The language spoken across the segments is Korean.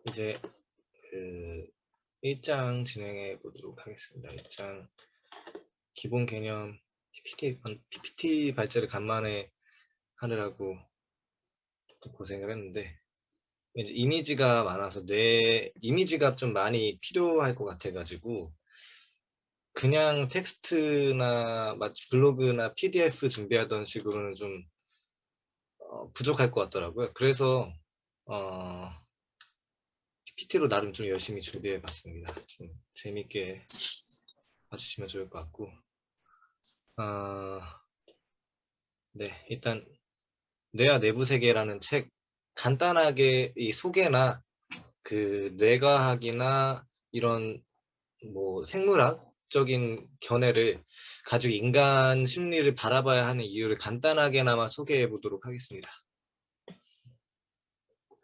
이제 그 1장 진행해 보도록 하겠습니다. 1장 기본 개념 PPT 발제를 간만에 하느라고 고생을 했는데, 이제 이미지가 많아서 내 이미지가 좀 많이 필요할 것 같아가지고 그냥 텍스트나 블로그나 PDF 준비하던 식으로는 좀 부족할 것 같더라고요. 그래서 PPT로 나름 좀 열심히 준비해 봤습니다. 좀 재밌게 봐주시면 좋을 것 같고, 네, 일단 뇌와 내부 세계라는 책 간단하게 이 소개나 그 뇌과학이나 이런 뭐 생물학적인 견해를 가지고 인간 심리를 바라봐야 하는 이유를 간단하게나마 소개해 보도록 하겠습니다.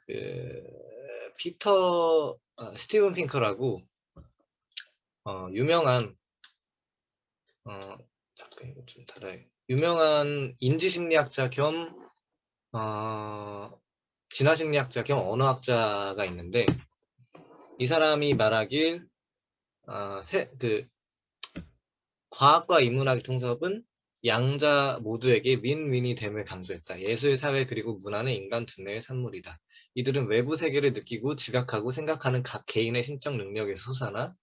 그 스티븐 핑커라고 유명한 잠깐 이거 좀 닫아요. 유명한 인지심리학자 겸 진화심리학자 겸 언어학자가 있는데, 이 사람이 말하길 과학과 인문학의 통섭은 양자 모두에게 윈윈이 됨을 강조했다. 예술, 사회, 그리고 문화는 인간 두뇌의 산물이다. 이들은 외부 세계를 느끼고 지각하고 생각하는 각 개인의 심적 능력에서 솟아나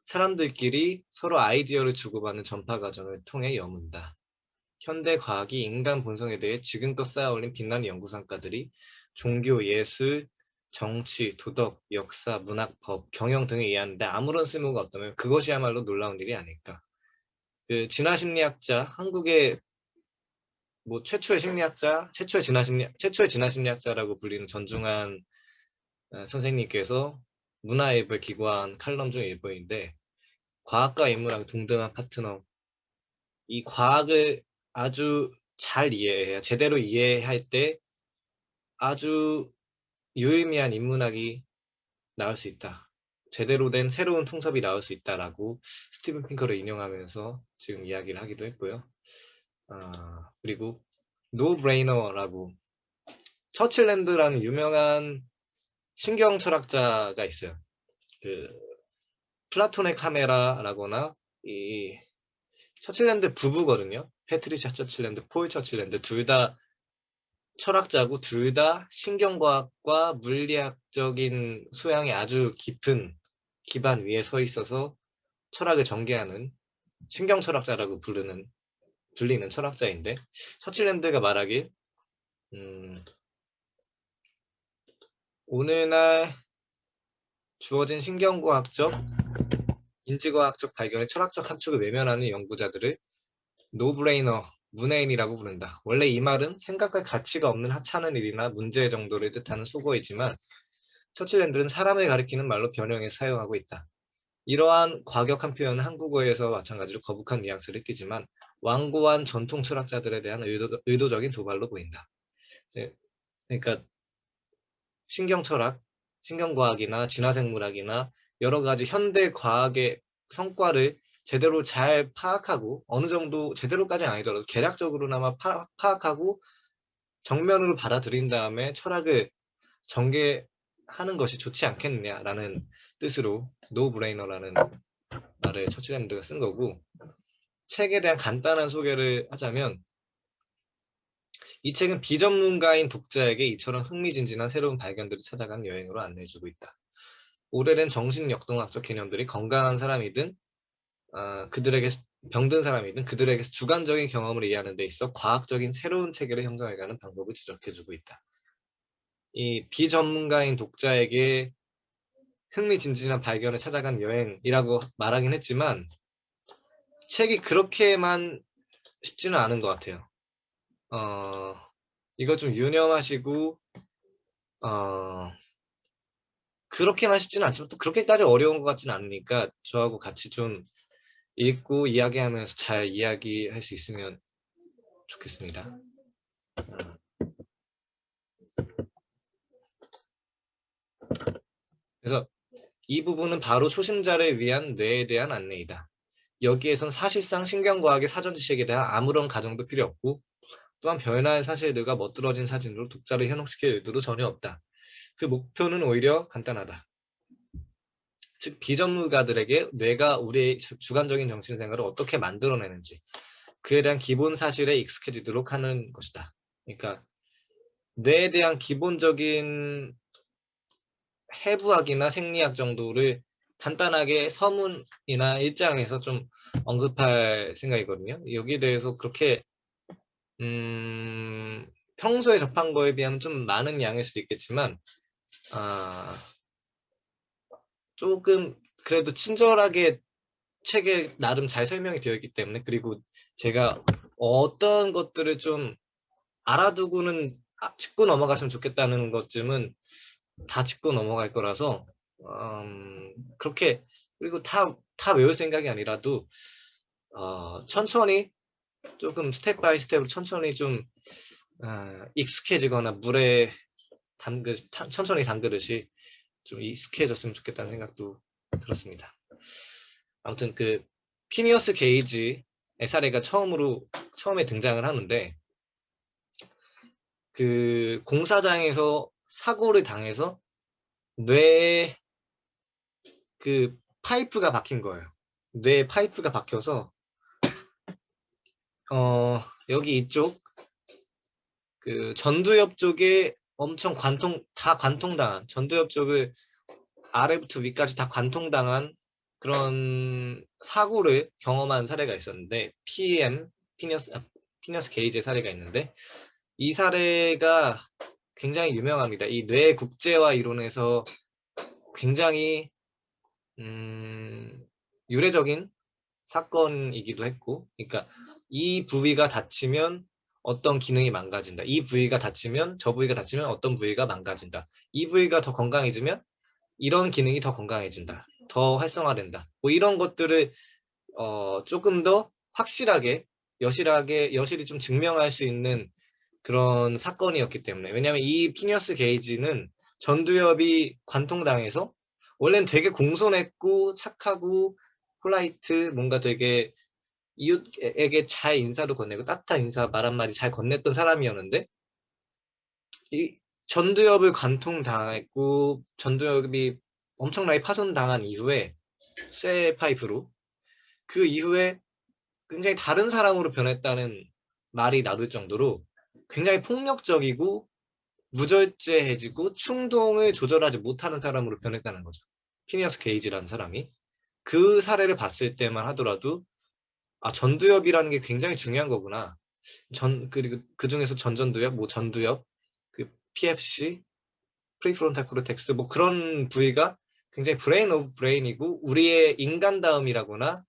사람들끼리 서로 아이디어를 주고받는 전파 과정을 통해 여문다. 현대 과학이 인간 본성에 대해 지금껏 쌓아올린 빛나는 연구성과들이 종교, 예술, 정치, 도덕, 역사, 문학, 법, 경영 등에 의하는데 아무런 쓸모가 없다면 그것이야말로 놀라운 일이 아닐까. 그 진화심리학자, 한국의 뭐 최초의 심리학자, 최초의 진화심리학자라고 불리는 전중환 선생님께서 문화일보에 기고한 칼럼 중 일부인데, 과학과 인문학의 동등한 파트너, 이 과학을 아주 잘 이해해야, 제대로 이해할 때 아주 유의미한 인문학이 나올 수 있다. 제대로 된 새로운 통섭이 나올 수 있다라고 스티븐 핑커를 인용하면서 지금 이야기를 하기도 했고요. 그리고 노브레이너라고 처칠랜드라는 유명한 신경 철학자가 있어요. 그 플라톤의 카메라라거나 이 처칠랜드 부부거든요. 패트리샤 처칠랜드, 폴 처칠랜드, 둘 다 철학자고 둘 다 신경과학과 물리학적인 소양이 아주 깊은 기반 위에 서 있어서 철학을 전개하는 신경철학자라고 불리는 철학자인데, 처칠랜드가 말하길 오늘날 주어진 신경과학적, 인지과학적 발견의 철학적 함축을 외면하는 연구자들을 노브레이너, 문해인이라고 부른다. 원래 이 말은 생각할 가치가 없는 하찮은 일이나 문제 정도를 뜻하는 속어이지만 처칠랜드는 사람을 가리키는 말로 변형해서 사용하고 있다. 이러한 과격한 표현은 한국어에서 마찬가지로 거북한 뉘앙스를 띠지만 완고한 전통 철학자들에 대한 의도적인 도발로 보인다. 그러니까 신경철학, 신경과학이나 진화생물학이나 여러 가지 현대 과학의 성과를 제대로 잘 파악하고, 어느 정도 제대로까지는 아니더라도 개략적으로나마 파악하고 정면으로 받아들인 다음에 철학을 전개하는 것이 좋지 않겠느냐라는 뜻으로 노브레이너라는 말을 처칠랜드가 쓴 거고, 책에 대한 간단한 소개를 하자면, 이 책은 비전문가인 독자에게 이처럼 흥미진진한 새로운 발견들을 찾아가는 여행으로 안내해주고 있다. 오래된 정신역동학적 개념들이 건강한 사람이든 그들에게 병든 사람이든 그들에게 주관적인 경험을 이해하는 데 있어 과학적인 새로운 체계를 형성해가는 방법을 지적해주고 있다. 이 비전문가인 독자에게 흥미진진한 발견을 찾아간 여행이라고 말하긴 했지만 책이 그렇게만 쉽지는 않은 것 같아요. 이거 좀 유념하시고, 그렇게만 쉽지는 않지만 또 그렇게까지 어려운 것 같지는 않으니까 저하고 같이 좀 읽고 이야기하면서 잘 이야기할 수 있으면 좋겠습니다. 그래서 이 부분은 바로 초심자를 위한 뇌에 대한 안내이다. 여기에선 사실상 신경과학의 사전 지식에 대한 아무런 가정도 필요 없고, 또한 변화의 사실들과 멋들어진 사진으로 독자를 현혹시킬 의도도 전혀 없다. 그 목표는 오히려 간단하다. 즉 비전문가들에게 뇌가 우리의 주관적인 정신생활을 어떻게 만들어내는지 그에 대한 기본 사실에 익숙해지도록 하는 것이다. 그러니까 뇌에 대한 기본적인 해부학이나 생리학 정도를 간단하게 서문이나 일장에서 좀 언급할 생각이거든요. 여기에 대해서 그렇게 평소에 접한 거에 비하면 좀 많은 양일 수도 있겠지만 조금 그래도 친절하게 책에 나름 잘 설명이 되어 있기 때문에, 그리고 제가 어떤 것들을 좀 알아두고는 짚고 넘어갔으면 좋겠다는 것쯤은 다 짚고 넘어갈 거라서 그렇게, 그리고 다 외울 생각이 아니라도 천천히 조금 스텝 바이 스텝으로 천천히 좀 익숙해지거나 물에 천천히 담그듯이 좀 익숙해졌으면 좋겠다는 생각도 들었습니다. 아무튼 그 피니어스 게이지의 사례가 처음에 등장을 하는데, 그 공사장에서 사고를 당해서 뇌에 그 파이프가 박힌 거예요. 뇌에 파이프가 박혀서 여기 이쪽 그 전두엽 쪽에 엄청 관통당한, 전두엽 쪽을 아래부터 위까지 다 관통당한 그런 사고를 경험한 사례가 있었는데, 피니어스 게이지의 사례가 있는데, 이 사례가 굉장히 유명합니다. 이 뇌 국제화 이론에서 굉장히 유례적인 사건이기도 했고, 그러니까 이 부위가 다치면 어떤 기능이 망가진다. 이 부위가 다치면, 저 부위가 다치면 어떤 부위가 망가진다. 이 부위가 더 건강해지면 이런 기능이 더 건강해진다. 더 활성화된다. 뭐 이런 것들을 조금 더 확실하게, 여실히 좀 증명할 수 있는 그런 사건이었기 때문에. 왜냐하면 이 피니어스 게이지는 전두엽이 관통당해서, 원래는 되게 공손했고 착하고 폴라이트, 뭔가 되게 이웃에게 잘 인사도 건네고 따뜻한 인사 말 한마디 잘 건넸던 사람이었는데, 이 전두엽을 관통당했고 전두엽이 엄청나게 파손당한 이후에, 쇠 파이프로, 그 이후에 굉장히 다른 사람으로 변했다는 말이 나올 정도로 굉장히 폭력적이고 무절제해지고 충동을 조절하지 못하는 사람으로 변했다는 거죠. 피니어스 게이지라는 사람이. 그 사례를 봤을 때만 하더라도 전두엽이라는 게 굉장히 중요한 거구나. 그리고 그 중에서 전전두엽, 뭐 전두엽, 그 PFC, 프리프론탈 코르텍스, 뭐 그런 부위가 굉장히 브레인 오브 브레인이고, 우리의 인간다움이라거나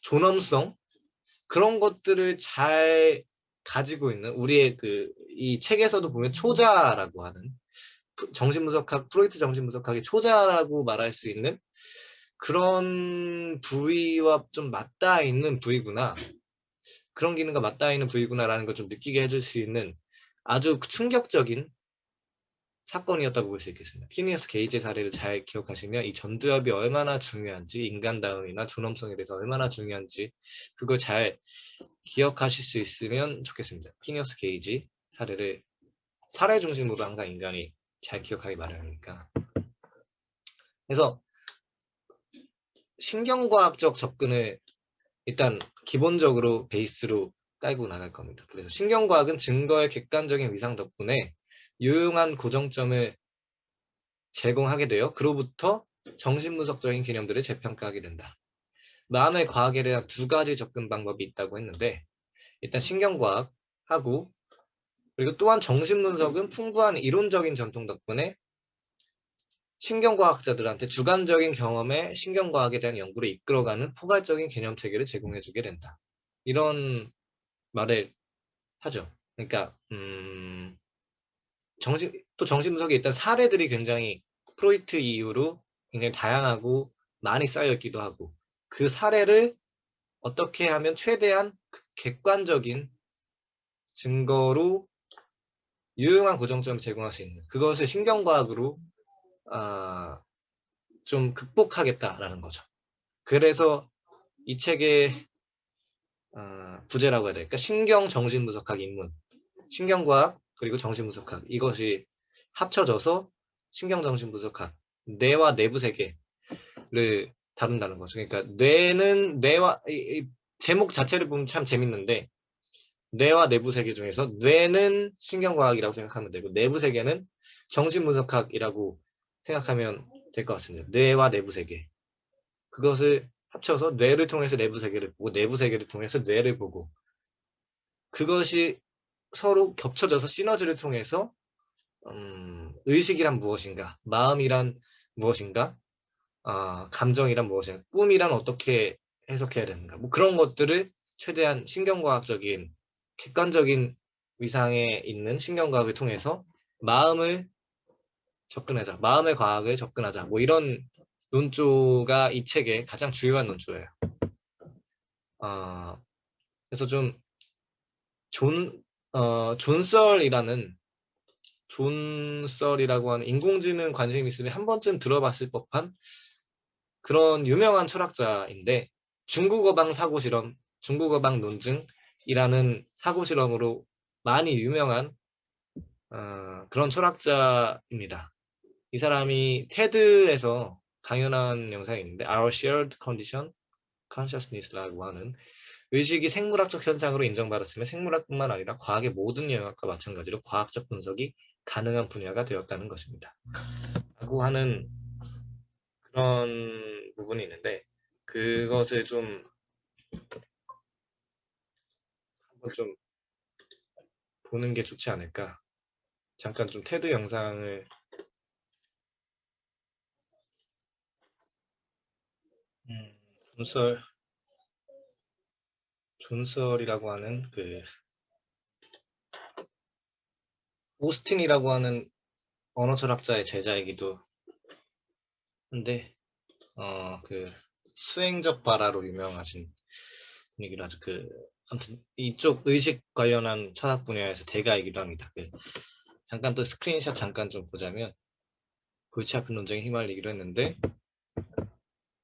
존엄성, 그런 것들을 잘 가지고 있는, 우리의 이 책에서도 보면 초자라고 하는, 프로이트 정신분석학의 초자라고 말할 수 있는 그런 부위와 좀 맞닿아 있는 부위구나, 그런 기능과 맞닿아 있는 부위구나라는 걸 좀 느끼게 해줄 수 있는 아주 충격적인 사건이었다고 볼 수 있겠습니다. 피니어스 게이지 사례를 잘 기억하시면 이 전두엽이 얼마나 중요한지, 인간다움이나 존엄성에 대해서 얼마나 중요한지 그걸 잘 기억하실 수 있으면 좋겠습니다. 피니어스 게이지 사례를 사례 중심으로 항상 인간이 잘 기억하기 마련이니까. 그래서 신경과학적 접근을 일단 기본적으로 베이스로 깔고 나갈 겁니다. 그래서 신경과학은 증거의 객관적인 위상 덕분에 유용한 고정점을 제공하게 되어 그로부터 정신분석적인 개념들을 재평가하게 된다. 마음의 과학에 대한 두 가지 접근 방법이 있다고 했는데, 일단 신경과학하고, 그리고 또한 정신분석은 풍부한 이론적인 전통 덕분에 신경과학자들한테 주관적인 경험에 신경과학에 대한 연구를 이끌어가는 포괄적인 개념체계를 제공해주게 된다. 이런 말을 하죠. 그러니까 정신분석에 일단 사례들이 굉장히 프로이트 이후로 굉장히 다양하고 많이 쌓여있기도 하고, 그 사례를 어떻게 하면 최대한 객관적인 증거로 유용한 고정점을 제공할 수 있는, 그것을 신경과학으로 좀 극복하겠다라는 거죠. 그래서 이 책의 부제라고 해야 될까? 신경정신분석학 입문, 신경과학 그리고 정신분석학, 이것이 합쳐져서 신경정신분석학, 뇌와 내부 세계를 다룬다는 거죠. 그러니까 뇌는 뇌와 이 제목 자체를 보면 참 재밌는데 뇌와 내부 세계 중에서 뇌는 신경과학이라고 생각하면 되고 내부 세계는 정신분석학이라고 생각하면 될 것 같습니다. 뇌와 내부 세계. 그것을 합쳐서 뇌를 통해서 내부 세계를 보고 내부 세계를 통해서 뇌를 보고 그것이 서로 겹쳐져서 시너지를 통해서 의식이란 무엇인가, 마음이란 무엇인가, 감정이란 무엇인가, 꿈이란 어떻게 해석해야 되는가, 뭐 그런 것들을 최대한 신경과학적인 객관적인 위상에 있는 신경과학을 통해서 마음을 접근하자, 마음의 과학을 접근하자, 뭐 이런 논조가 이 책의 가장 주요한 논조예요. 그래서 좀 존설이라고 하는 인공지능 관심 있으면 한 번쯤 들어봤을 법한 그런 유명한 철학자인데 중국어방 사고실험, 중국어방 논증이라는 사고실험으로 많이 유명한 그런 철학자입니다. 이 사람이 테드에서 강연한 영상이 있는데 Our Shared Condition Consciousness라고 하는 의식이 생물학적 현상으로 인정받았으면 생물학뿐만 아니라 과학의 모든 영역과 마찬가지로 과학적 분석이 가능한 분야가 되었다는 것입니다. 라고 하는 그런 부분이 있는데 그것을 좀 한번 좀 보는 게 좋지 않을까. 잠깐 좀 테드 영상을 존설이라고 하는 그 오스틴이라고 하는 언어 철학자의 제자이기도 한데 그 수행적 발화로 유명하신 분이기도 하죠. 아무튼 이쪽 의식 관련한 철학 분야에서 대가이기도 합니다. 잠깐 또 스크린샷 잠깐 좀 보자면 골치 아픈 논쟁에 휘말리기로 했는데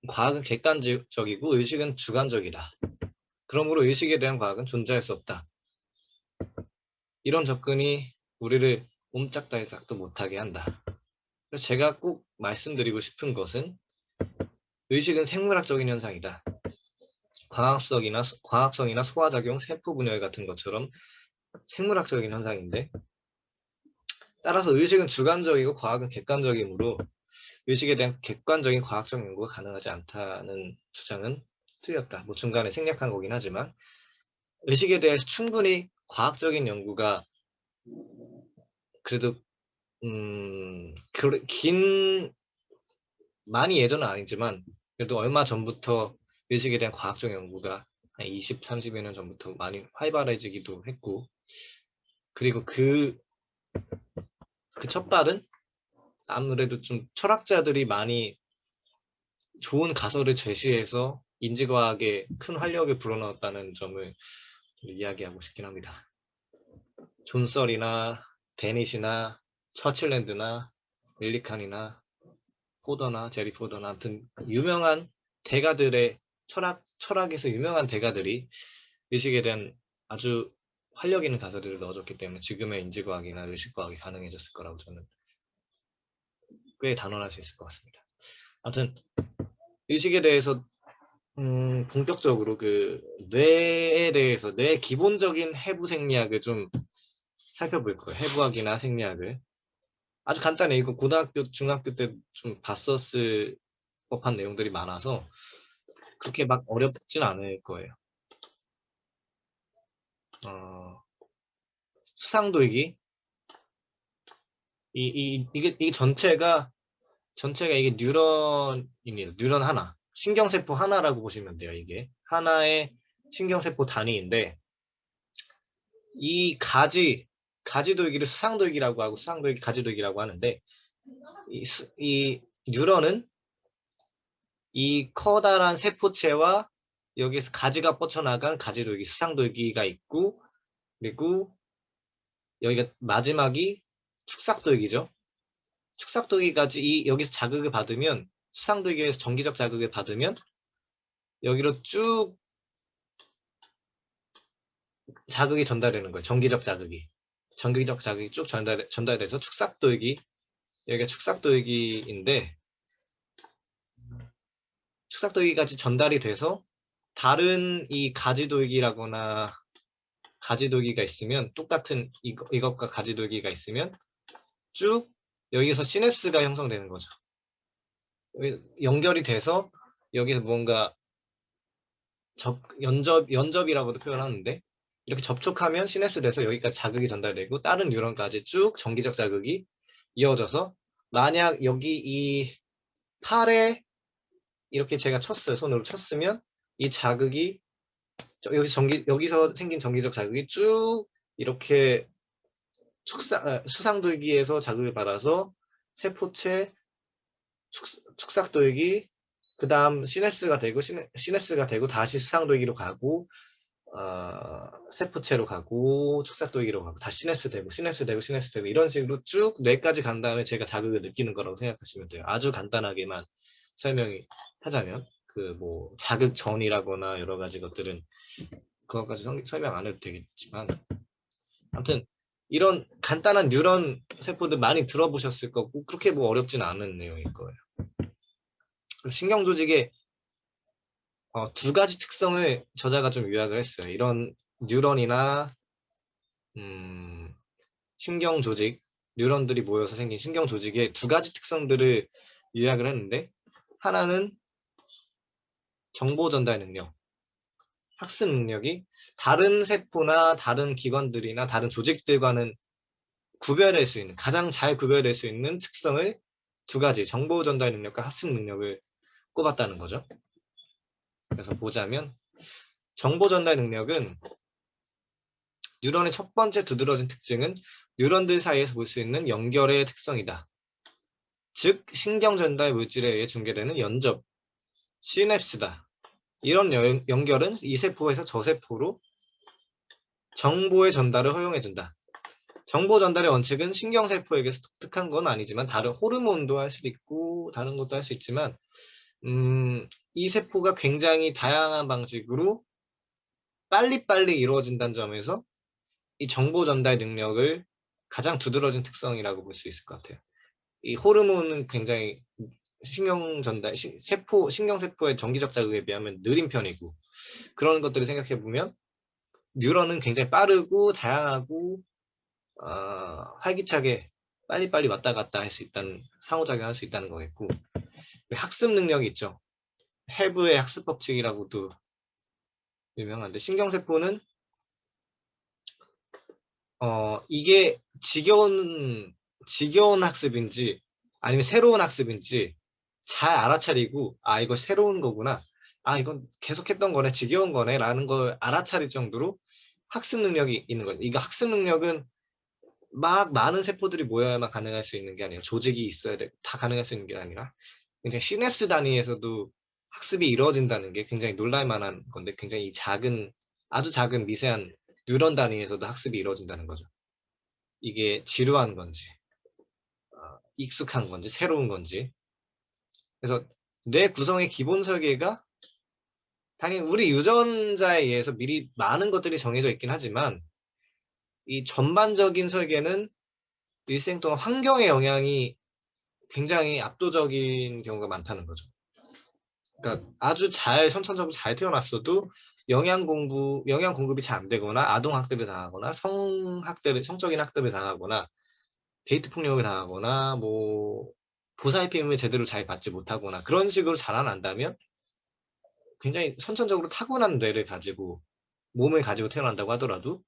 과학은 객관적이고 의식은 주관적이다. 그러므로 의식에 대한 과학은 존재할 수 없다. 이런 접근이 우리를 옴짝달싹도 못하게 한다. 그래서 제가 꼭 말씀드리고 싶은 것은 의식은 생물학적인 현상이다. 과학성이나 소화작용, 세포 분열 같은 것처럼 생물학적인 현상인데 따라서 의식은 주관적이고 과학은 객관적이므로 의식에 대한 객관적인 과학적 연구가 가능하지 않다는 주장은 틀렸다. 뭐 중간에 생략한 거긴 하지만 의식에 대해서 충분히 과학적인 연구가 그래도 많이 예전은 아니지만 그래도 얼마 전부터 의식에 대한 과학적 연구가 한 20, 30여 년 전부터 많이 활발해지기도 했고 그리고 그 첫발은 아무래도 좀 철학자들이 많이 좋은 가설을 제시해서 인지과학에 큰 활력을 불어넣었다는 점을 이야기하고 싶긴 합니다. 존설이나 데닛이나 처칠랜드나 릴리칸이나 포더나 제리 포더나 아무튼 유명한 대가들의 철학에서 유명한 대가들이 의식에 대한 아주 활력 있는 가설들을 넣어줬기 때문에 지금의 인지과학이나 의식과학이 가능해졌을 거라고 저는 꽤 단언할 수 있을 것 같습니다. 아무튼 의식에 대해서 본격적으로 그 뇌에 대해서 뇌의 기본적인 해부 생리학을 좀 살펴볼 거예요. 해부학이나 생리학을. 아주 간단해. 이거 고등학교, 중학교 때 좀 봤었을 법한 내용들이 많아서 그렇게 막 어렵진 않을 거예요. 수상돌기. 이게 전체가 이게 뉴런입니다. 뉴런 하나. 신경세포 하나라고 보시면 돼요. 이게. 하나의 신경세포 단위인데 이 가지돌기를 수상돌기라고 하고 수상돌기 가지돌기라고 하는데 이 뉴런은 이 커다란 세포체와 여기에서 가지가 뻗쳐나간 가지돌기, 수상돌기가 있고 그리고 여기가 마지막이 축삭돌기죠. 축삭돌기까지 여기서 자극을 받으면 수상돌기에서 전기적 자극을 받으면 여기로 쭉 자극이 전달되는 거예요. 전기적 자극이. 전기적 자극이 쭉 전달돼서 축삭도액이, 여기가 축삭도액인데 축삭도액이까지 전달이 돼서 다른 이 가지도액이라거나 가지도기가 있으면, 똑같은 이것과 가지도기가 있으면 쭉 여기서 시냅스가 형성되는 거죠. 연결이 돼서 여기서 무언가 연접이라고도 표현하는데, 이렇게 접촉하면 시냅스 돼서 여기까지 자극이 전달되고 다른 뉴런까지 쭉 전기적 자극이 이어져서, 만약 여기 이 팔에 이렇게 제가 쳤어요. 손으로 쳤으면 이 자극이 여기서 생긴 전기적 자극이 쭉 이렇게 수상돌기에서 자극을 받아서 세포체 축삭돌기, 그 다음 시냅스가 되고 다시 수상돌기로 가고, 세포체로 가고 축삭돌기로 가고 다시 시냅스 되고 이런 식으로 쭉 뇌까지 간 다음에 제가 자극을 느끼는 거라고 생각하시면 돼요. 아주 간단하게만 설명이 하자면, 그 뭐 자극 전이라거나 여러 가지 것들은 그것까지 설명 안 해도 되겠지만, 아무튼 이런 간단한 뉴런 세포들 많이 들어보셨을 거고 그렇게 뭐 어렵진 않은 내용일 거예요. 신경 조직의 두 가지 특성을 저자가 좀 요약을 했어요. 이런 뉴런이나 신경 조직, 뉴런들이 모여서 생긴 신경 조직의 두 가지 특성들을 요약을 했는데, 하나는 정보 전달 능력, 학습 능력이 다른 세포나 다른 기관들이나 다른 조직들과는 구별할 수 있는, 가장 잘 구별할 수 있는 특성을 두 가지, 정보 전달 능력과 학습 능력을 꼽았다는 거죠. 그래서 보자면, 정보 전달 능력은 뉴런의 첫 번째 두드러진 특징은 뉴런들 사이에서 볼 수 있는 연결의 특성이다. 즉 신경 전달 물질에 의해 중계되는 연접, 시냅스다. 이런 연결은 이 세포에서 저 세포로 정보의 전달을 허용해준다. 정보 전달의 원칙은 신경세포에게서 독특한 건 아니지만, 다른 호르몬도 할 수 있고 다른 것도 할 수 있지만, 이 세포가 굉장히 다양한 방식으로 빨리빨리 이루어진다는 점에서 이 정보 전달 능력을 가장 두드러진 특성이라고 볼 수 있을 것 같아요. 이 호르몬은 굉장히 신경세포의 정기적 자극에 비하면 느린 편이고, 그런 것들을 생각해 보면 뉴런은 굉장히 빠르고 다양하고 활기차게 빨리빨리 왔다 갔다 할 수 있다는, 상호작용할 수 있다는 거겠고, 학습 능력이 있죠. 해부의 학습 법칙이라고도 유명한데, 신경세포는 이게 지겨운 학습인지 아니면 새로운 학습인지 잘 알아차리고, 이거 새로운 거구나, 이건 계속했던 거네, 지겨운 거네 라는 걸 알아차릴 정도로 학습 능력이 있는 거예요. 이거 학습 능력은 막 많은 세포들이 모여야만 가능할 수 있는 게 아니라, 조직이 있어야 다 가능할 수 있는 게 아니라, 굉장히 시냅스 단위에서도 학습이 이루어진다는 게 굉장히 놀랄만한 건데, 굉장히 아주 작은 미세한 뉴런 단위에서도 학습이 이루어진다는 거죠. 이게 지루한 건지 익숙한 건지 새로운 건지. 그래서 뇌 구성의 기본 설계가 당연히 우리 유전자에 의해서 미리 많은 것들이 정해져 있긴 하지만, 이 전반적인 설계는 일생 동안 환경의 영향이 굉장히 압도적인 경우가 많다는 거죠. 그러니까 아주 선천적으로 잘 태어났어도 영양 공급이 잘 안 되거나, 아동 학대를 당하거나, 성적인 학대를 당하거나, 데이트 폭력을 당하거나, 뭐 보살핌을 제대로 잘 받지 못하거나, 그런 식으로 자라난다면 굉장히 선천적으로 타고난 몸을 가지고 태어난다고 하더라도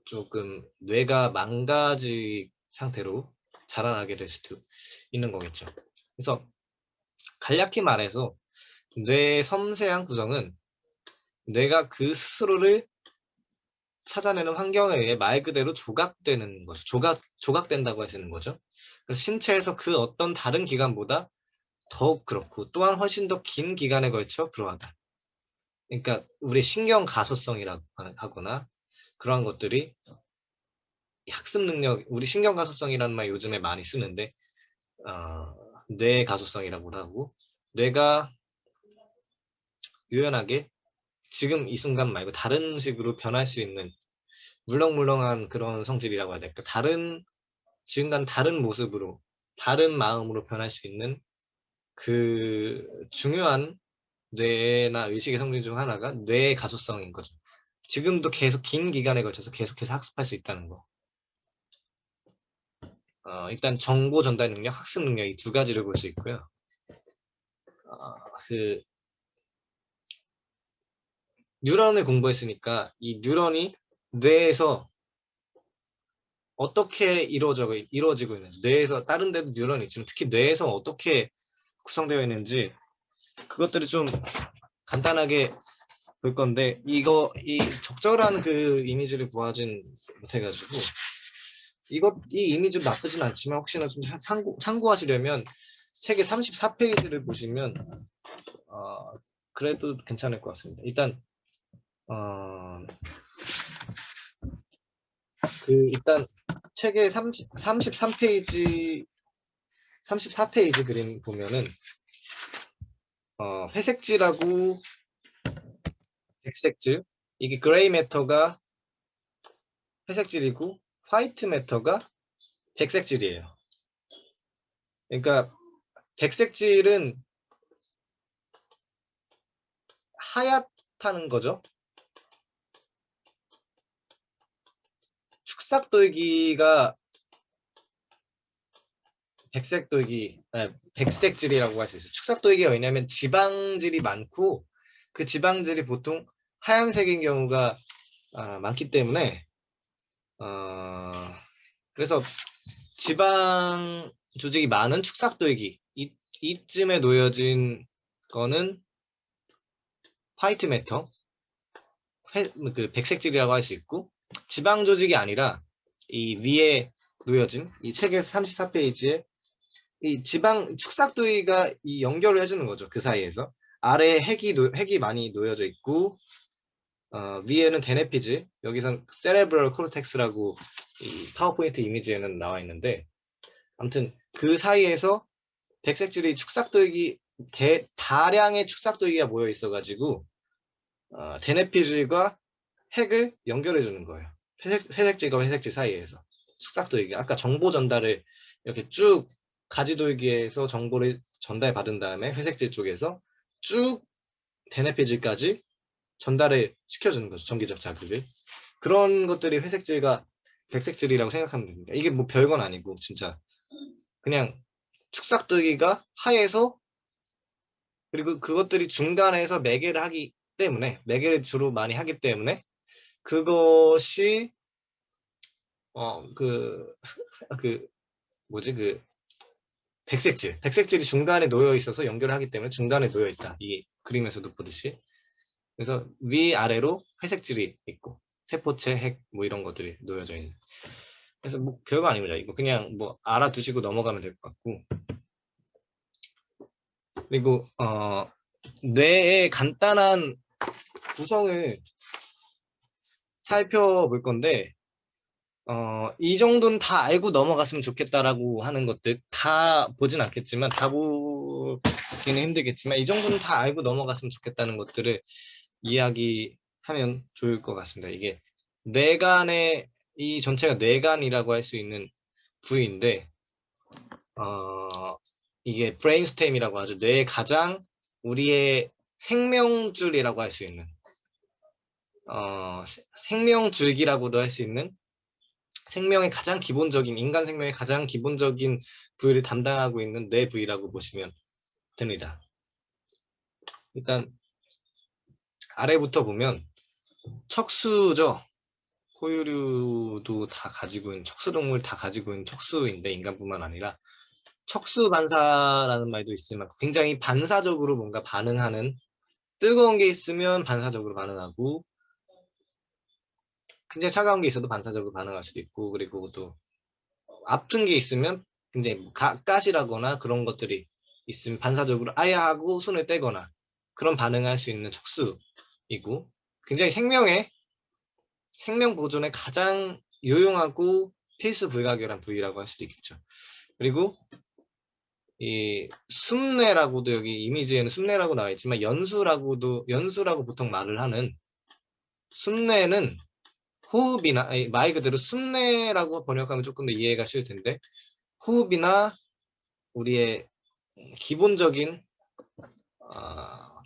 조금 뇌가 망가진 상태로 자라나게 될 수도 있는 거겠죠. 그래서 간략히 말해서 뇌의 섬세한 구성은 뇌가 그 스스로를 찾아내는 환경에 의해 말 그대로 조각되는 거죠. 조각된다고 하시는 거죠. 그래서 신체에서 그 어떤 다른 기관보다 더욱 그렇고, 또한 훨씬 더 긴 기간에 걸쳐 그러하다. 그러니까 우리 신경 가소성이라고 하거나 그러한 것들이 학습 능력, 우리 신경 가소성이라는 말 요즘에 많이 쓰는데, 뇌 가소성이라고도 하고, 뇌가 유연하게 지금 이 순간 말고 다른 식으로 변할 수 있는 물렁물렁한 그런 성질이라고 해야 될까? 지금과는 다른 모습으로, 다른 마음으로 변할 수 있는 그 중요한 뇌나 의식의 성질 중 하나가 뇌의 가소성인 거죠. 지금도 계속 긴 기간에 걸쳐서 계속해서 학습할 수 있다는 거. 일단 정보 전달 능력, 학습 능력 이 두 가지를 볼 수 있고요. 그 뉴런을 공부했으니까 이 뉴런이 뇌에서 어떻게 이루어지고 있는지, 뇌에서 다른 데도 뉴런이 있지만 특히 뇌에서 어떻게 구성되어 있는지 그것들을 좀 간단하게 볼 건데 이 적절한 그 이미지를 구하진 못해가지고 이 이미지 나쁘진 않지만 혹시나 좀 참고하시려면 책의 34페이지를 보시면 그래도 괜찮을 것 같습니다. 일단 일단 책의 33페이지 34페이지 그림 보면은 회색지라고 백색질 이게 그레이 매터가 회색질이고 화이트 매터가 백색질이에요. 그러니까 백색질은 하얗다는 거죠. 축삭돌기가 백색질이라고 할 수 있어요. 축삭돌기가 왜냐하면 지방질이 많고 그 지방질이 보통 하얀색인 경우가 많기 때문에 그래서 지방 조직이 많은 축삭돌기 이쯤에 놓여진 거는 화이트 매터 그 백색질이라고 할 수 있고 지방 조직이 아니라 이 위에 놓여진 이 책의 34페이지에 이 지방 축삭도이가 이 연결을 해주는 거죠. 그 사이에서 아래에 핵이 많이 놓여져 있고 위에는 데네피즈 여기선 세레브럴 코르텍스라고 이 파워포인트 이미지에는 나와 있는데 아무튼 그 사이에서 백색질이 다량의 축삭도이가 모여 있어가지고 데네피즈가 핵을 연결해 주는 거예요. 회색질과 회색질 사이에서 축삭도이기 아까 정보 전달을 이렇게 쭉 가지돌기에서 정보를 전달받은 다음에 회색질 쪽에서 쭉 데네피질까지 전달을 시켜주는 거죠. 전기적 자극을. 그런 것들이 회색질과 백색질이라고 생각하면 됩니다. 이게 뭐 별건 아니고 진짜 그냥 축삭도기가 하에서 그리고 그것들이 중간에서 매개를 주로 많이 하기 때문에 그것이 그 뭐지 백색질이 중간에 놓여 있어서 연결을 하기 때문에 중간에 놓여 있다. 이 그림에서도 보듯이. 그래서 위아래로 회색질이 있고 세포체 핵 뭐 이런 것들이 놓여져 있는. 그래서 뭐 별거 아닙니다. 이거 그냥 뭐 알아두시고 넘어가면 될 것 같고. 그리고 뇌의 간단한 구성을 살펴볼 건데 이 정도는 다 알고 넘어갔으면 좋겠다라고 하는 것들 다 보진 않겠지만 다 보기는 힘들겠지만 이 정도는 다 알고 넘어갔으면 좋겠다는 것들을 이야기하면 좋을 것 같습니다. 이게 뇌간의 이 전체가 뇌간이라고 할 수 있는 부위인데 이게 브레인스템이라고 하죠. 뇌의 가장 우리의 생명줄이라고 할 수 있는 생명줄기라고도 할 수 있는 인간 생명의 가장 기본적인 부위를 담당하고 있는 뇌 부위라고 보시면 됩니다. 일단 아래부터 보면 척수죠. 포유류도 다 가지고 있는 척수동물 다 가지고 있는 척수인데 인간뿐만 아니라 척수 반사라는 말도 있지만 굉장히 반사적으로 뭔가 반응하는 뜨거운 게 있으면 반사적으로 반응하고 굉장히 차가운 게 있어도 반사적으로 반응할 수도 있고 그리고 또 아픈 게 있으면 굉장히 가시라거나 그런 것들이 있으면 반사적으로 아야 하고 손을 떼거나 그런 반응을 할 수 있는 척수이고 굉장히 생명 보존에 가장 유용하고 필수 불가결한 부위라고 할 수도 있겠죠. 그리고 이 숨뇌라고도 여기 이미지에는 숨뇌라고 나와 있지만 연수라고 보통 말을 하는 숨뇌는 호흡이나 아니, 말 그대로 순례라고 번역하면 조금 더 이해가 쉬울 텐데 호흡이나 우리의 기본적인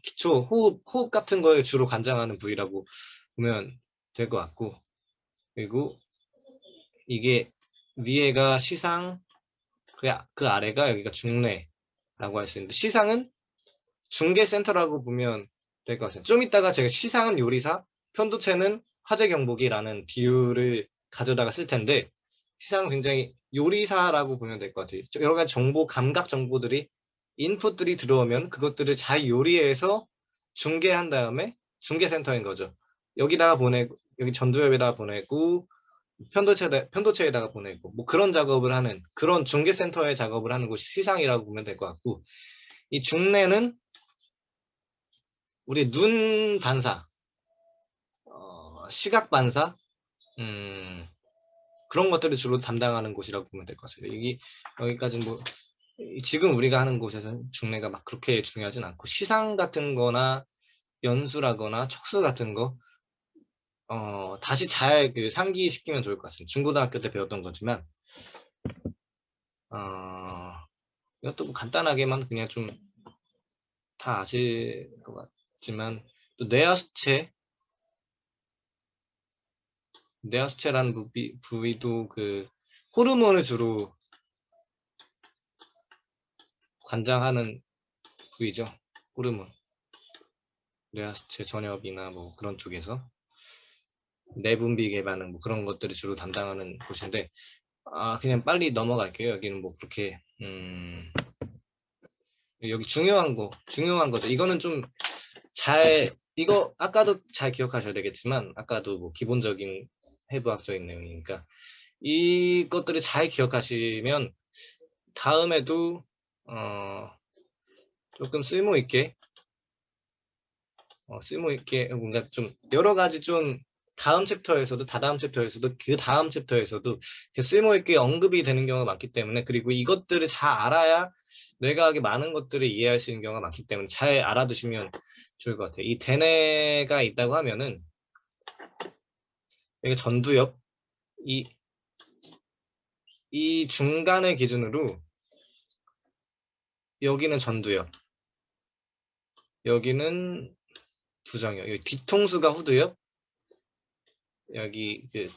기초 호흡 같은 거에 주로 관장하는 부위라고 보면 될 것 같고 그리고 이게 위에가 시상 그 아래가 여기가 중뇌라고 할 수 있는데 시상은 중계센터라고 보면 될 것 같아요. 좀 이따가 제가 시상은 요리사, 편도체는 화재 경보기라는 비유를 가져다가 쓸 텐데 시상은 굉장히 요리사라고 보면 될 것 같아요. 여러 가지 정보, 감각 정보들이 인풋들이 들어오면 그것들을 잘 요리해서 중계한 다음에 중계센터인 거죠. 여기다가 보내고 여기 전두엽에다가 보내고 편도체에다가 보내고 뭐 그런 작업을 하는 그런 중계센터의 작업을 하는 곳이 시상이라고 보면 될 것 같고 이 중뇌는 우리 눈 반사, 시각 반사, 그런 것들을 주로 담당하는 곳이라고 보면 될 것 같습니다. 여기까지 뭐 지금 우리가 하는 곳에서는 중뇌가 막 그렇게 중요하진 않고 시상 같은 거나 연수라거나 척수 같은 거 다시 잘 그 상기시키면 좋을 것 같습니다. 중고등학교 때 배웠던 거지만 이것도 뭐 간단하게만 그냥 좀 다 아실 것 같지만 또 뇌하수체라는 부위도 그 호르몬을 주로 관장하는 부위죠. 호르몬. 뇌하수체 전엽이나 뭐 그런 쪽에서 내분비 개반응 뭐 그런 것들을 주로 담당하는 곳인데 그냥 빨리 넘어갈게요. 여기는 뭐 그렇게 여기 중요한 거죠. 이거는 좀 이거 아까도 잘 기억하셔야 되겠지만 아까도 뭐 기본적인 해부학적인 내용이니까 이것들을 잘 기억하시면 다음에도 조금 쓸모있게 뭔가 좀 여러 가지 좀 다음 챕터에서도 다다음 챕터에서도 그 다음 챕터에서도 쓸모있게 언급이 되는 경우가 많기 때문에 그리고 이것들을 잘 알아야 뇌과학의 많은 것들을 이해할 수 있는 경우가 많기 때문에 잘 알아두시면 좋을 것 같아요. 이 대뇌가 있다고 하면은 여기 전두엽 이 중간을 기준으로 여기는 전두엽 여기는 부정엽 여기 뒤통수가 후두엽 여기 그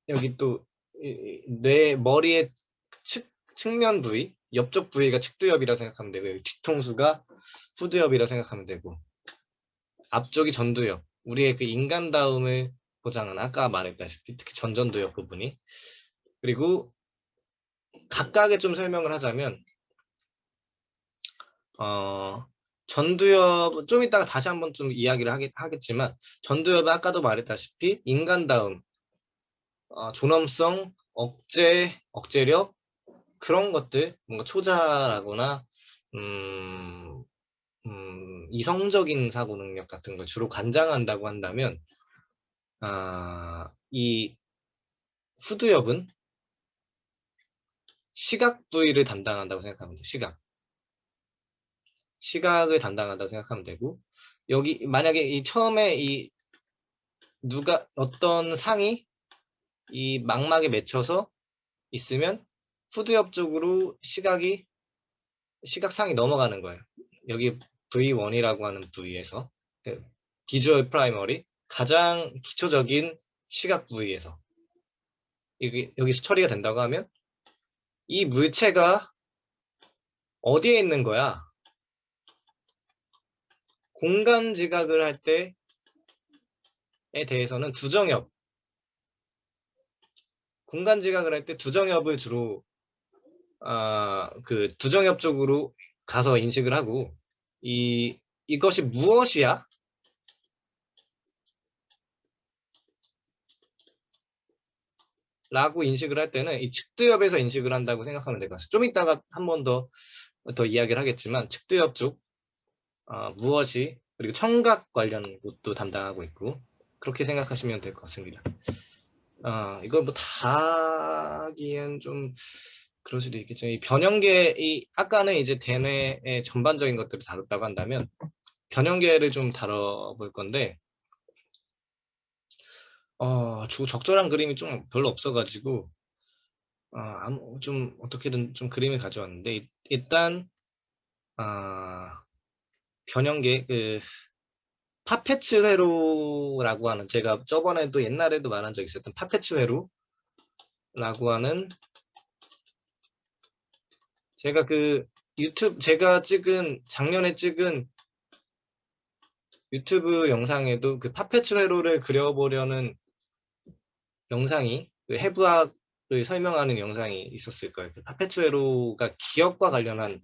여기 또 뇌 머리의 측면 부위, 옆쪽 부위가 측두엽이라고 생각하면 되고 여기 뒤통수가 후두엽이라고 생각하면 되고 앞쪽이 전두엽, 우리의 그 인간다움을 보장하는 아까 말했다시피 특히 전전두엽 부분이 그리고 각각의 좀 설명을 하자면 전두엽 좀 이따가 다시 한번 좀 이야기를 하겠지만 전두엽은 아까도 말했다시피 인간다움, 존엄성, 억제력 그런 것들 뭔가 초자라거나 음, 이성적인 사고 능력 같은 걸 주로 관장한다고 한다면 이 후두엽은 시각 부위를 담당한다고 생각하면 돼요. 시각을 담당한다고 생각하면 되고 여기 만약에 이 처음에 이 어떤 상이 이 망막에 맺혀서 있으면 후두엽 쪽으로 시각상이 넘어가는 거예요. 여기 V1이라고 하는 부위에서 비주얼 프라이머리 가장 기초적인 시각 부위에서 여기서 처리가 된다고 하면 이 물체가 어디에 있는 거야? 공간 지각을 할 때에 대해서는 공간 지각을 할 때 두정엽을 주로 그 두정엽 쪽으로 가서 인식을 하고 이것이 무엇이야? 라고 인식을 할 때는 이 측두엽에서 인식을 한다고 생각하면 될 것 같아요. 좀 이따가 한 번 더 이야기를 하겠지만 측두엽 쪽 무엇이 그리고 청각 관련 것도 담당하고 있고 그렇게 생각하시면 될 것 같습니다. 이걸 뭐 다 하기엔 좀 그럴 수도 있겠죠. 아까는 이제 대뇌의 전반적인 것들을 다뤘다고 한다면 변형계를 좀 다뤄볼 건데 적절한 그림이 좀 별로 없어가지고 좀 어떻게든 좀 그림을 가져왔는데 일단 변형계 그 파페츠 회로라고 하는, 제가 저번에도 옛날에도 말한 적 있었던 파페츠 회로라고 하는, 제가 제가 작년에 찍은 유튜브 영상에도 그 파페츠 회로를 그려보려는 영상이, 그 해부학을 설명하는 영상이 있었을 거예요. 그 파페츠 회로가 기억과 관련한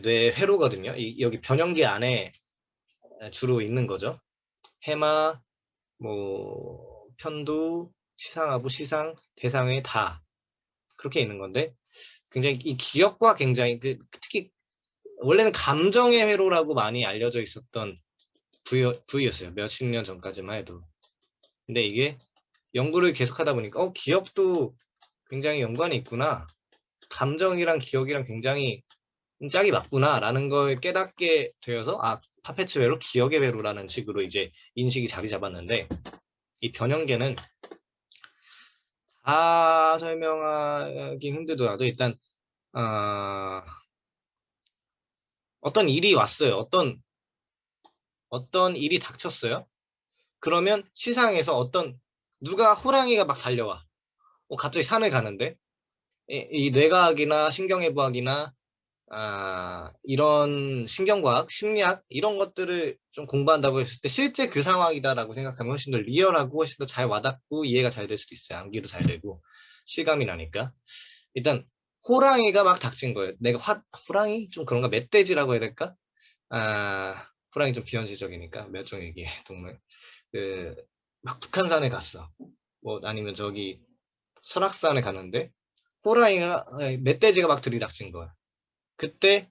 뇌 회로거든요. 여기 변형계 안에 주로 있는 거죠. 해마, 뭐 편도, 시상하부, 시상, 대상회 다 그렇게 있는 건데, 굉장히 이 기억과 굉장히 특히 원래는 감정의 회로라고 많이 알려져 있었던 부위였어요. 몇십 년 전까지만 해도. 근데 이게 연구를 계속하다 보니까 기억도 굉장히 연관이 있구나. 감정이랑 기억이랑 굉장히 짝이 맞구나 라는 걸 깨닫게 되어서 파페츠 회로, 기억의 회로라는 식으로 이제 인식이 자리 잡았는데, 이 변형계는 다 설명하기 힘들더라도 일단 아, 어떤 일이 왔어요. 어떤 일이 닥쳤어요. 그러면 시상에서 누가 호랑이가 막 달려와. 갑자기 산을 가는데 이 뇌과학이나 신경해부학이나 이런 신경과학, 심리학 이런 것들을 좀 공부한다고 했을 때 실제 그 상황이다라고 생각하면 훨씬 더 리얼하고 훨씬 더 잘 와닿고 이해가 잘 될 수도 있어요. 암기도 잘 되고 실감이 나니까. 일단 호랑이가 막 닥친 거예요. 호랑이? 좀 그런가? 멧돼지라고 해야 될까? 호랑이 좀 비현실적이니까 몇 종의 동물. 막 북한산에 갔어. 뭐 아니면 저기 설악산에 갔는데 멧돼지가 막 들이닥친 거야. 그때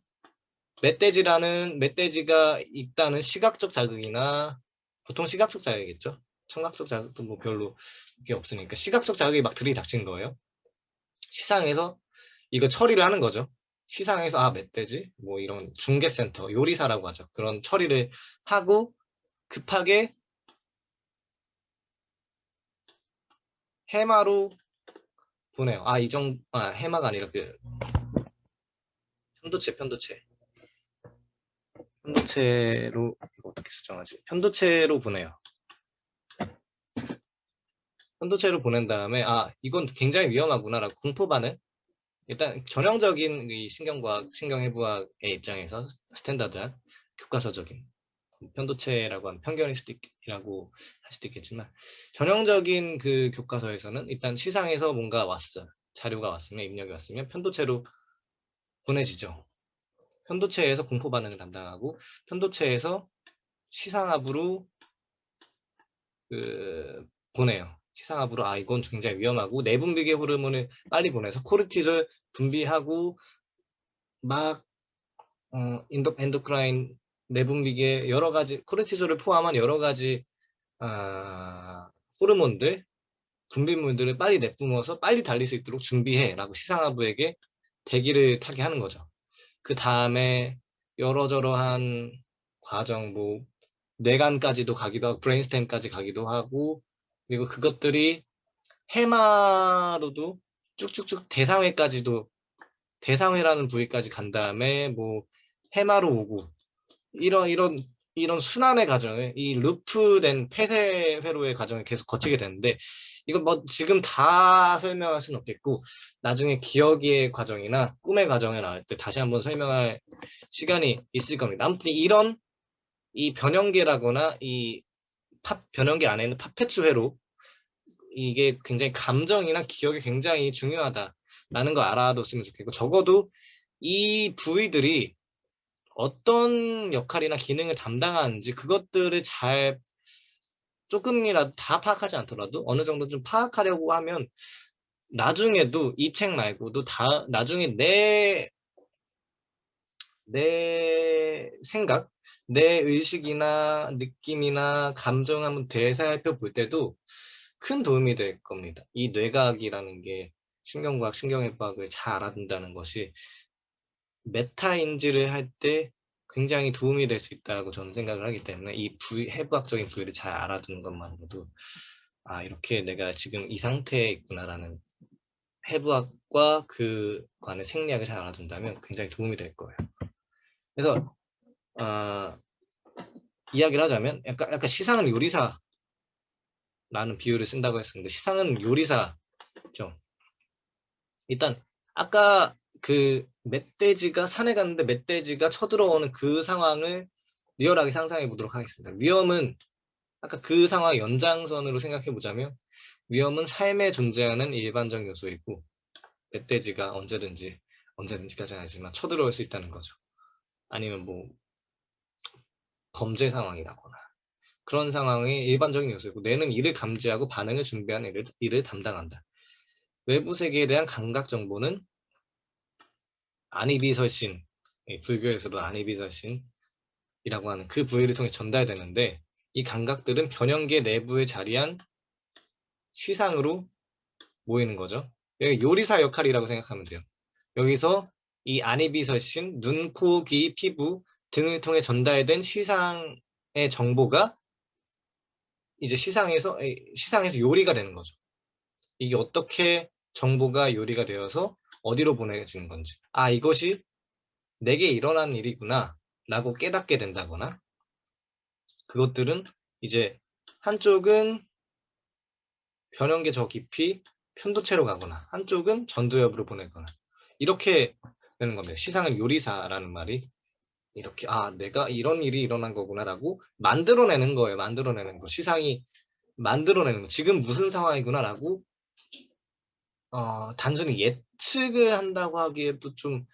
멧돼지가 있다는 시각적 자극이나, 보통 시각적 자극이겠죠. 청각적 자극도 뭐 별로 이게 없으니까 시각적 자극이 막 들이닥친 거예요. 시상에서 이거 처리를 하는 거죠. 시상에서 멧돼지 뭐 이런 중개센터, 요리사라고 하죠. 그런 처리를 하고 급하게 해마로 보내요. 해마가 아니라 편도체로 이거 어떻게 수정하지? 편도체로 보내요. 편도체로 보낸 다음에 이건 굉장히 위험하구나라고 공포 반응. 일단 전형적인 이 신경과학, 신경해부학의 입장에서 스탠다드한 교과서적인 편도체라고 하면 편견일 수도 있라고 할 수도 있겠지만, 전형적인 그 교과서에서는 일단 시상에서 뭔가 왔어, 자료가 왔으면, 입력이 왔으면 편도체로 보내지죠. 편도체에서 공포 반응을 담당하고 편도체에서 시상압으로 보내요. 시상압으로 이건 굉장히 위험하고 내분비계 호르몬을 빨리 보내서 코르티졸 분비하고 막 엔도크라인, 내분비계 여러 가지, 코르티졸을 포함한 여러 가지 호르몬들, 분비물들을 빨리 내뿜어서 빨리 달릴 수 있도록 준비해라고 시상하부에게 대기를 타게 하는 거죠. 그 다음에 여러저러한 과정, 뭐 뇌간까지도 가기도 하고 브레인스템까지 가기도 하고, 그리고 그것들이 해마로도 쭉쭉쭉 대상회라는 부위까지 간 다음에 뭐 해마로 오고, 이런 순환의 과정을, 이 루프된 폐쇄 회로의 과정을 계속 거치게 되는데, 이거 뭐 지금 다 설명할 수는 없겠고 나중에 기억의 과정이나 꿈의 과정에 나올 때 다시 한번 설명할 시간이 있을 겁니다. 아무튼 이 변형계라거나 이 변형계 안에 있는 파페츠 회로, 이게 굉장히 감정이나 기억이 굉장히 중요하다라는 거 알아뒀으면 좋겠고, 적어도 이 부위들이 어떤 역할이나 기능을 담당하는지 그것들을 잘, 조금이라도 다 파악하지 않더라도 어느 정도 좀 파악하려고 하면 나중에도 이 책 말고도 나중에 내 생각, 내 의식이나 느낌이나 감정 한번 되살펴 볼 때도 큰 도움이 될 겁니다. 이 뇌과학이라는 게 신경과학, 신경해부학을 잘 알아둔다는 것이 메타인지를 할 때 굉장히 도움이 될 수 있다고 저는 생각을 하기 때문에 이 해부학적인 부위를 잘 알아두는 것만으로도 아, 이렇게 내가 지금 이 상태에 있구나라는 해부학과 그 관의 생리학을 잘 알아둔다면 굉장히 도움이 될 거예요. 그래서 이야기를 하자면 약간 시상은 요리사라는 비유를 쓴다고 했었는데, 시상은 요리사죠. 일단 아까 그 멧돼지가 산에 갔는데 멧돼지가 쳐들어오는 그 상황을 리얼하게 상상해 보도록 하겠습니다. 위험은 아까 그 상황 연장선으로 생각해 보자면, 위험은 삶에 존재하는 일반적 요소이고 멧돼지가 언제든지까지는 아니지만 쳐들어올 수 있다는 거죠. 아니면 뭐 범죄 상황이라거나 그런 상황의 일반적인 요소이고, 뇌는 이를 감지하고 반응을 준비하는 일을 담당한다. 외부 세계에 대한 감각 정보는 안이비설신, 불교에서도 안이비설신이라고 하는 그 부위를 통해 전달되는데, 이 감각들은 변형계 내부에 자리한 시상으로 모이는 거죠. 여기 요리사 역할이라고 생각하면 돼요. 여기서 이 안이비설신, 눈, 코, 귀, 피부 등을 통해 전달된 시상의 정보가 이제 시상에서 요리가 되는 거죠. 이게 어떻게 정보가 요리가 되어서 어디로 보내지는 건지. 아, 이것이 내게 일어난 일이구나 라고 깨닫게 된다거나, 그것들은 이제 한쪽은 변형계 저 깊이 편도체로 가거나 한쪽은 전두엽으로 보내거나, 이렇게 되는 겁니다. 시상은 요리사라는 말이 이렇게, 아, 내가 이런 일이 일어난 거구나라고 만들어내는 거예요. 만들어내는 거. 시상이 만들어내는 거. 지금 무슨 상황이구나라고 단순히 예측을 한다고 하기에도 좀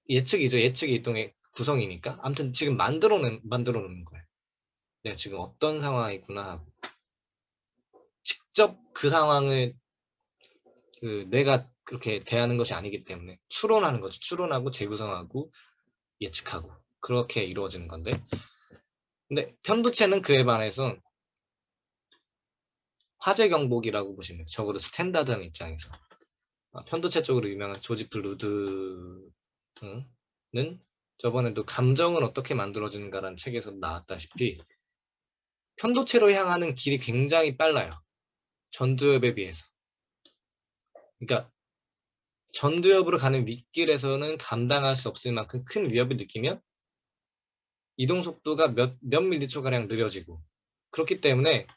예측이죠. 예측이 일종의 구성이니까. 아무튼 지금 만들어내는 거예요. 내가 지금 어떤 상황이구나 하고, 직접 그 상황을 내가 그렇게 대하는 것이 아니기 때문에 추론하는 거죠. 추론하고 재구성하고 예측하고, 그렇게 이루어지는 건데, 근데 편도체는 그에 반해서 화재 경보기라고 보시면 돼요. 적어도 스탠다드한 입장에서. 편도체 쪽으로 유명한 조지프 루드는 저번에도 감정은 어떻게 만들어지는가라는 책에서 나왔다시피 편도체로 향하는 길이 굉장히 빨라요. 전두엽에 비해서. 그러니까 전두엽으로 가는 윗길에서는 감당할 수 없을 만큼 큰 위협을 느끼면 이동 속도가 몇 밀리초가량 느려지고, 그렇기 때문에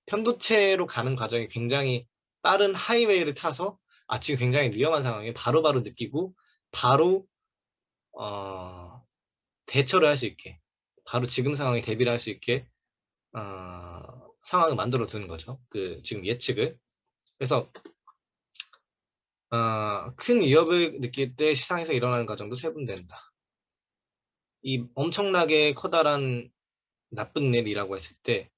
편도체로 가는 과정이 굉장히 빠른 하이웨이를 타서 지금 굉장히 위험한 상황에 바로바로 느끼고 바로 대처를 할 수 있게, 바로 지금 상황에 대비를 할 수 있게 상황을 만들어 두는 거죠. 그 지금 예측을. 그래서 큰 위협을 느낄 때 시상에서 일어나는 과정도 세분된다. 이 엄청나게 커다란 나쁜 일이라고 했을 때,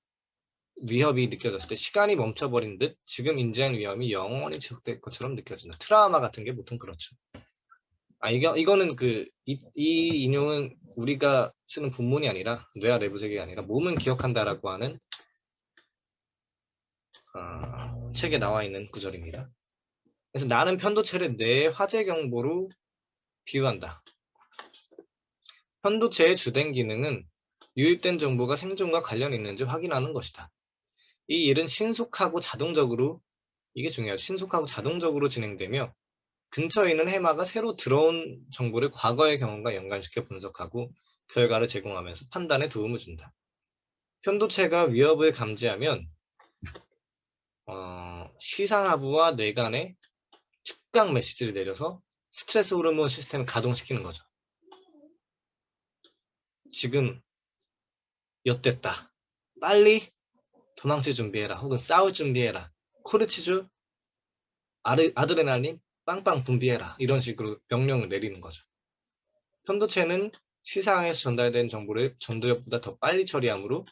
위협이 느껴졌을 때 시간이 멈춰버린 듯 지금 인지한 위험이 영원히 지속될 것처럼 느껴진다. 트라우마 같은 게 보통 그렇죠. 이거는 이 인용은 우리가 쓰는 본문이 아니라, 뇌와 내부 세계가 아니라 몸은 기억한다라고 하는 책에 나와 있는 구절입니다. 그래서 나는 편도체를 뇌의 화재 경보로 비유한다. 편도체의 주된 기능은 유입된 정보가 생존과 관련이 있는지 확인하는 것이다. 이 일은 신속하고 자동적으로, 이게 중요하죠. 신속하고 자동적으로 진행되며 근처에 있는 해마가 새로 들어온 정보를 과거의 경험과 연관시켜 분석하고 결과를 제공하면서 판단에 도움을 준다. 편도체가 위협을 감지하면 시상하부와 뇌간에 즉각 메시지를 내려서 스트레스 호르몬 시스템을 가동시키는 거죠. 지금 엿됐다. 빨리 도망칠 준비해라. 혹은 싸울 준비해라. 코르치졸, 아드레날린 빵빵 분비해라. 이런 식으로 명령을 내리는 거죠. 편도체는 시상에서 전달된 정보를 전두엽보다 더 빨리 처리하므로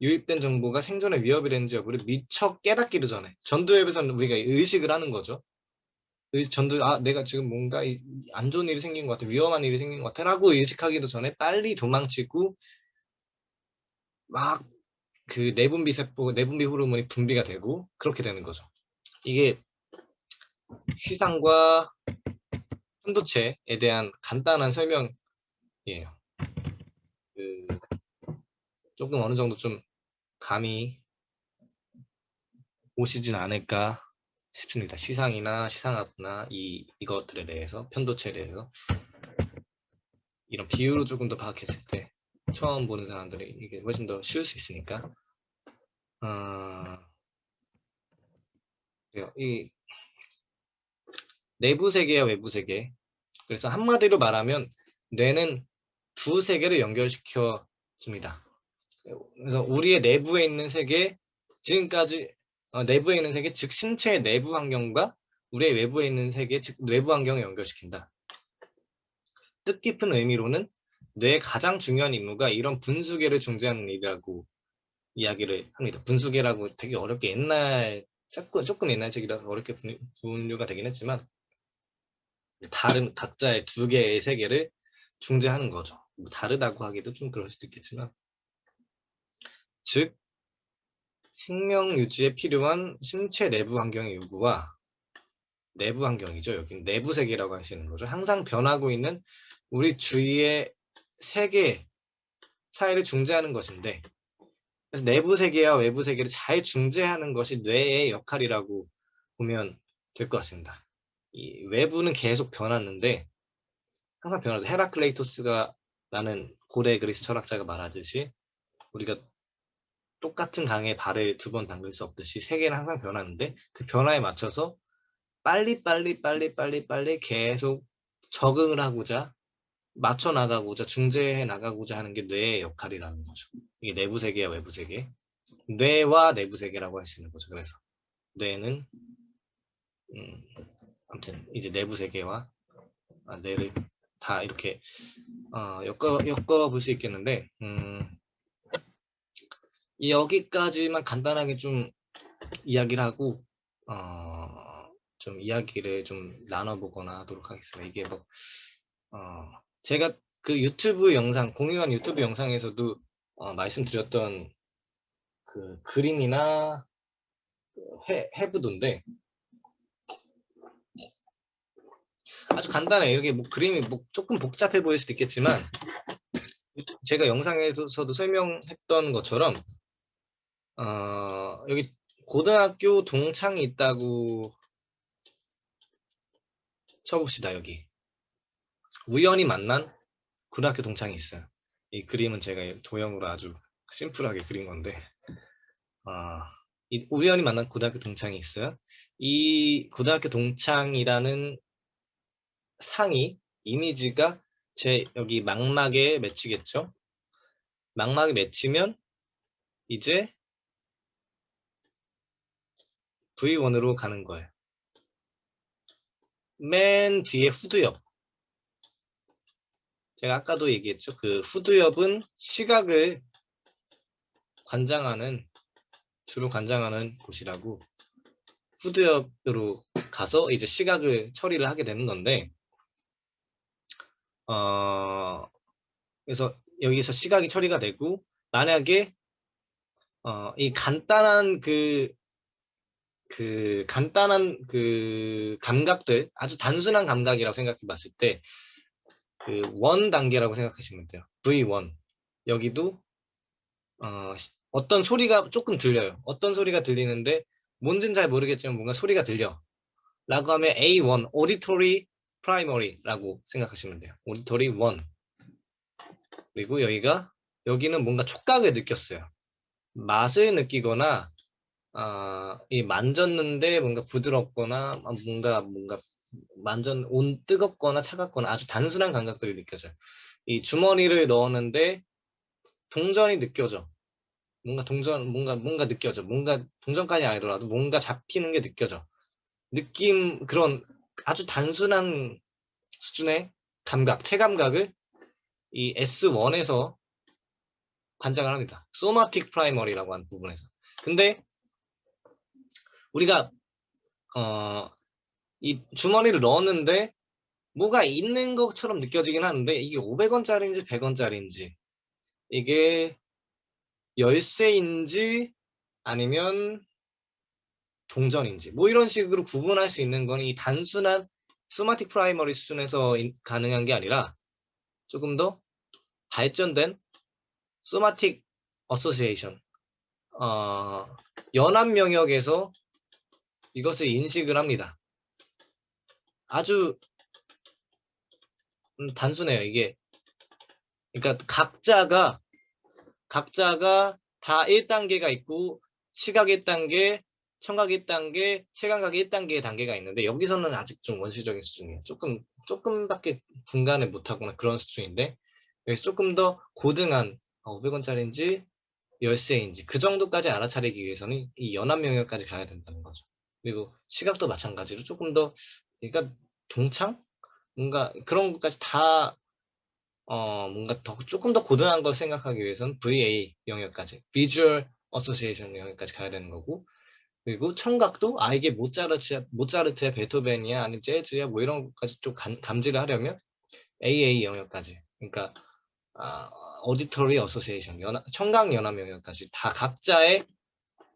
유입된 정보가 생존에 위협이 되는지 여부를 미처 깨닫기도 전에, 전두엽에서는 우리가 의식을 하는 거죠. 내가 지금 뭔가 안 좋은 일이 생긴 것 같아, 위험한 일이 생긴 것 같아 라고 의식하기도 전에 빨리 도망치고 막 그 내분비 호르몬이 분비가 되고 그렇게 되는 거죠. 이게 시상과 편도체에 대한 간단한 설명이에요. 조금 어느 정도 좀 감이 오시진 않을까 싶습니다. 시상이나 시상하거나 이것들에 대해서 편도체에 대해서 이런 비율을 조금 더 파악했을 때 처음 보는 사람들이 이게 훨씬 더 쉬울 수 있으니까 그래요. 이 내부 세계와 외부 세계. 그래서 한마디로 말하면 뇌는 두 세계를 연결시켜 줍니다. 그래서 우리의 내부에 있는 세계, 지금까지 내부에 있는 세계, 즉 신체의 내부 환경과 우리의 외부에 있는 세계, 즉 외부 환경을 연결시킨다. 뜻깊은 의미로는 뇌의 가장 중요한 임무가 이런 분수계를 중재하는 일이라고 이야기를 합니다. 분수계라고 되게 어렵게 조금 옛날 책이라서 어렵게 분류가 되긴 했지만 다른 각자의 두 개의 세계를 중재하는 거죠. 뭐 다르다고 하기도 좀 그럴 수도 있겠지만 즉 생명 유지에 필요한 신체 내부 환경의 요구와 내부 환경이죠. 여기는 내부 세계라고 하시는 거죠. 항상 변하고 있는 우리 주위의 세계 사이를 중재하는 것인데 그래서 내부 세계와 외부 세계를 잘 중재하는 것이 뇌의 역할이라고 보면 될 것 같습니다. 이 외부는 계속 변하는데 항상 변하죠. 헤라클레이토스가 라는 고대 그리스 철학자가 말하듯이 우리가 똑같은 강에 발을 두 번 담글 수 없듯이 세계는 항상 변하는데 그 변화에 맞춰서 빨리 계속 적응을 하고자 맞춰 나가고자 중재해 나가고자 하는 게 뇌의 역할이라는 거죠. 이게 내부 세계와 외부 세계, 뇌와 내부 세계라고 할 수 있는 거죠. 그래서 뇌는 아무튼 이제 내부 세계와 뇌를 다 이렇게 엮어 볼 수 있겠는데 여기까지만 간단하게 좀 이야기를 하고 좀 이야기를 좀 나눠보거나 하도록 하겠습니다. 이게 뭐 제가 그 유튜브 영상 공유한 유튜브 영상에서도 말씀드렸던 그 그림이나 해부도인데 아주 간단해. 이렇게 뭐 그림이 뭐 조금 복잡해 보일 수도 있겠지만 제가 영상에서도 설명했던 것처럼 여기 고등학교 동창이 있다고 쳐봅시다. 여기 우연히 만난 고등학교 동창이 있어요. 이 그림은 제가 도형으로 아주 심플하게 그린 건데 이 우연히 만난 고등학교 동창이 있어요. 이 고등학교 동창이라는 상이 이미지가 제 여기 망막에 맺히겠죠. 망막에 맺히면 이제 V1으로 가는 거예요. 맨 뒤에 후두엽. 제가 아까도 얘기했죠. 그 후두엽은 시각을 주로 관장하는 곳이라고 후두엽으로 가서 이제 시각을 처리를 하게 되는 건데 그래서 여기서 시각이 처리가 되고 만약에 이 간단한 간단한 감각들 아주 단순한 감각이라고 생각해 봤을 때 그 원 단계라고 생각하시면 돼요. V1 여기도 어떤 소리가 조금 들려요. 어떤 소리가 들리는데 뭔지는 잘 모르겠지만 뭔가 소리가 들려 라고 하면 A1 Auditory Primary라고 생각하시면 돼요. Auditory 1 그리고 여기는 뭔가 촉각을 느꼈어요. 맛을 느끼거나 이 만졌는데 뭔가 부드럽거나 뭔가 뜨겁거나 차갑거나 아주 단순한 감각들이 느껴져요. 이 주머니를 넣었는데 동전이 느껴져. 뭔가 느껴져. 뭔가 동전까지 아니더라도 뭔가 잡히는 게 느껴져. 그런 아주 단순한 수준의 감각, 체감각을 이 S1에서 관장을 합니다. 소마틱 프라이머리라고 하는 부분에서. 근데 우리가 이 주머니를 넣었는데 뭐가 있는 것처럼 느껴지긴 하는데 이게 500원짜리인지 100원짜리인지 이게 열쇠인지 아니면 동전인지 뭐 이런 식으로 구분할 수 있는 건 이 단순한 소마틱 프라이머리 수준에서 가능한 게 아니라 조금 더 발전된 소마틱 어소시에이션 연합 영역에서 이것을 인식을 합니다. 아주 단순해요. 이게 그러니까 각자가 다 1단계가 있고 시각 1단계, 청각 1단계, 체감각 1단계의 단계가 있는데 여기서는 아직 좀 원시적인 수준이에요. 조금밖에 분간을 못하거나 그런 수준인데 여기서 조금 더 고등한 500원짜리인지 열쇠인지 그 정도까지 알아차리기 위해서는 이 연합 영역까지 가야 된다는 거죠. 그리고 시각도 마찬가지로 조금 더 그러니까 동창? 뭔가 그런 것까지 다 뭔가 조금 더 고등한 걸 생각하기 위해서는 VA 영역까지, Visual Association 영역까지 가야 되는 거고, 그리고 청각도, 이게 모차르트야, 베토벤이야, 아니면 재즈야, 뭐 이런 것까지 좀 감지를 하려면 AA 영역까지, 그러니까, Auditory Association, 청각 연합 영역까지 다 각자의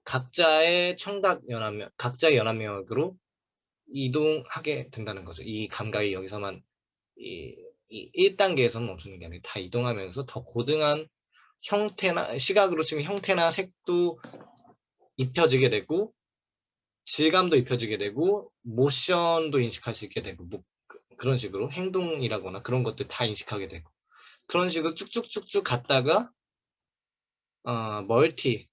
각자의 연합 영역으로 이동하게 된다는 거죠. 이 감각이 여기서만 이 1단계에서는 멈추는 게 아니라 다 이동하면서 더 고등한 형태나 시각으로 치면 형태나 색도 입혀지게 되고 질감도 입혀지게 되고 모션도 인식할 수 있게 되고 뭐 그런 식으로 행동이라거나 그런 것들 다 인식하게 되고 그런 식으로 쭉쭉쭉쭉 갔다가 멀티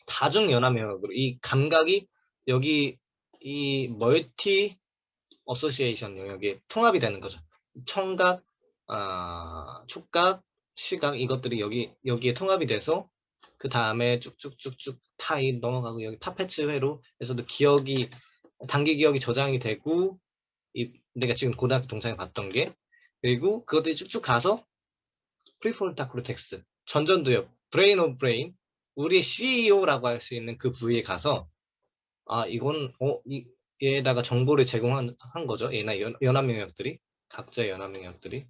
다중 연합 영역으로 이 감각이 여기 이 멀티 어소시에이션 영역에 통합이 되는 거죠. 청각, 촉각, 시각 이것들이 여기에 통합이 돼서 그 다음에 쭉쭉쭉쭉 타입 넘어가고 여기 파페츠 회로 에서도 단기 기억이 저장이 되고 내가 지금 고등학교 동창회 봤던 게 그리고 그것들이 쭉쭉 가서 프리프론탈 코르텍스 전전두엽 브레인 오브 브레인 우리의 CEO라고 할 수 있는 그 부위에 가서 이건 얘에다가 정보를 제공한 거죠. 얘나 연합 영역들이 각자의 연합 영역들이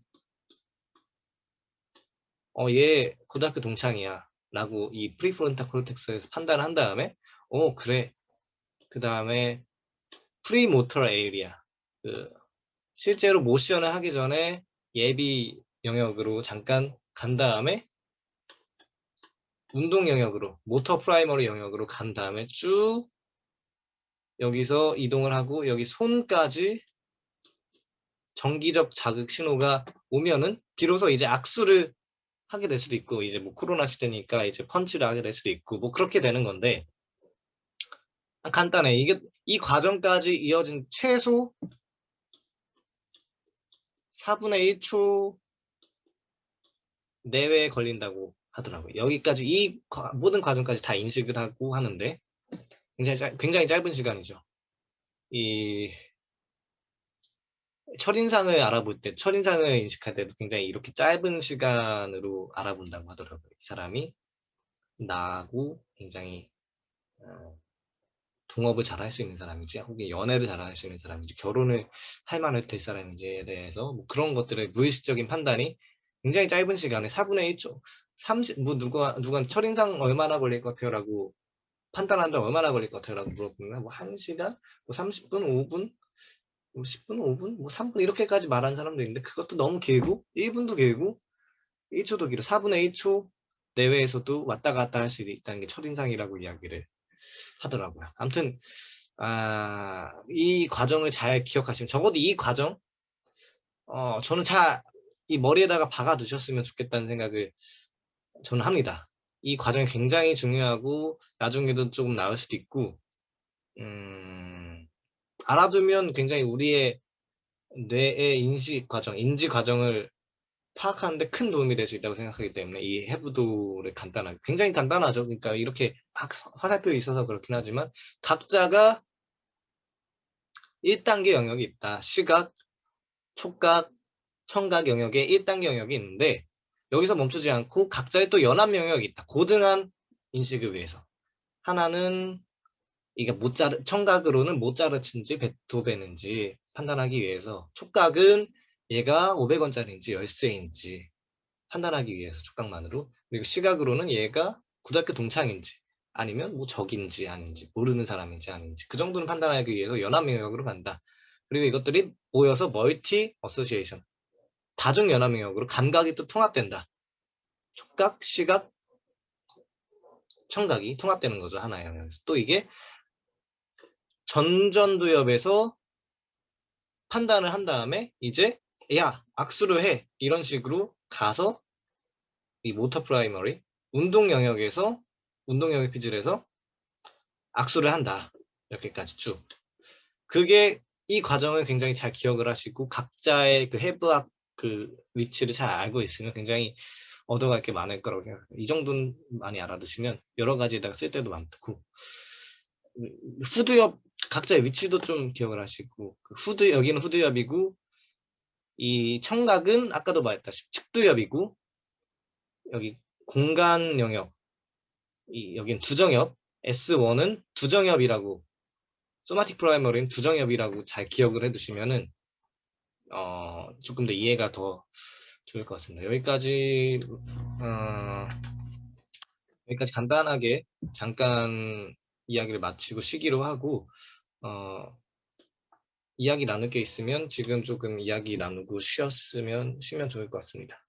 얘 고등학교 동창이야 라고 이 프리프론탈 코르텍스에서 판단을 한 다음에 그래 그 다음에 프리모터 에이리아 실제로 모션을 하기 전에 예비 영역으로 잠깐 간 다음에 운동 영역으로 모터 프라이머리 영역으로 간 다음에 쭉 여기서 이동을 하고 여기 손까지 정기적 자극 신호가 오면은 비로소 이제 악수를 하게 될 수도 있고 이제 뭐 코로나 시대니까 이제 펀치를 하게 될 수도 있고 뭐 그렇게 되는 건데 간단해. 이 과정까지 이어진 최소 4분의 1초 내외에 걸린다고 하더라고요. 여기까지 모든 과정까지 다 인식을 하고 하는데 굉장히 짧은 시간이죠. 이 첫인상을 인식할 때도 굉장히 이렇게 짧은 시간으로 알아본다고 하더라고요. 이 사람이 나하고 굉장히 동업을 잘 할 수 있는 사람인지 혹은 연애를 잘 할 수 있는 사람인지 결혼을 할 만할 될 사람인지에 대해서 뭐 그런 것들의 무의식적인 판단이 굉장히 짧은 시간에 4분의 1초 30, 누가 첫인상 얼마나 걸릴 것 같아요? 라고 판단한다면 얼마나 걸릴 것 같아요? 라고 물어보면 뭐 1시간, 뭐 30분, 5분, 뭐 10분, 5분, 뭐 3분 이렇게까지 말하는 사람도 있는데 그것도 너무 길고 1분도 길고 1초도 길어 4분의 1초 내외에서도 왔다 갔다 할 수 있다는 게 첫인상이라고 이야기를 하더라고요. 아무튼 이 과정을 잘 기억하시면 적어도 이 과정 저는 이 머리에다가 박아 두셨으면 좋겠다는 생각을 저는 합니다. 이 과정이 굉장히 중요하고 나중에도 조금 나올 수도 있고 알아두면 굉장히 우리의 뇌의 인지 과정을 파악하는데 큰 도움이 될 수 있다고 생각하기 때문에 이 해부도를 굉장히 간단하죠. 그러니까 이렇게 막 화살표에 있어서 그렇긴 하지만 각자가 1단계 영역이 있다. 시각, 촉각, 청각 영역에 1단계 영역이 있는데 여기서 멈추지 않고 각자의 또 연합 영역이 있다. 고등한 인식을 위해서. 하나는 이게 청각으로는 모차르트인지 베토벤인지 판단하기 위해서 촉각은 얘가 500원짜리인지 열쇠인지 판단하기 위해서 촉각만으로 그리고 시각으로는 얘가 고등학교 동창인지 아니면 뭐 적인지 아닌지 모르는 사람인지 아닌지 그 정도는 판단하기 위해서 연합 영역으로 간다. 그리고 이것들이 모여서 멀티 어소시에이션 다중 연합 영역으로 감각이 또 통합된다. 촉각, 시각, 청각이 통합되는 거죠. 하나의 영역에서. 또 이게 전전두엽에서 판단을 한 다음에 이제 야 악수를 해 이런 식으로 가서 이 모터 프라이머리 운동 영역에서 운동 영역 피질에서 악수를 한다 이렇게까지 쭉 그게 이 과정을 굉장히 잘 기억을 하시고 각자의 그 해부학 그 위치를 잘 알고 있으면 굉장히 얻어갈 게 많을 거라고 생각해요. 이 정도는 많이 알아두시면 여러 가지에다가 쓸 때도 많고 후두엽 각자의 위치도 좀 기억을 하시고 후두 여기는 후두엽이고 이 청각은 아까도 말했다시피 측두엽이고 여기 공간 영역 여긴 두정엽 S1은 두정엽이라고 소마틱 프라이머리는 두정엽이라고 잘 기억을 해두시면은 조금 더 이해가 더 좋을 것 같습니다. 여기까지 간단하게 잠깐 이야기를 마치고 쉬기로 하고 이야기 나눌 게 있으면 지금 조금 이야기 나누고 쉬면 좋을 것 같습니다.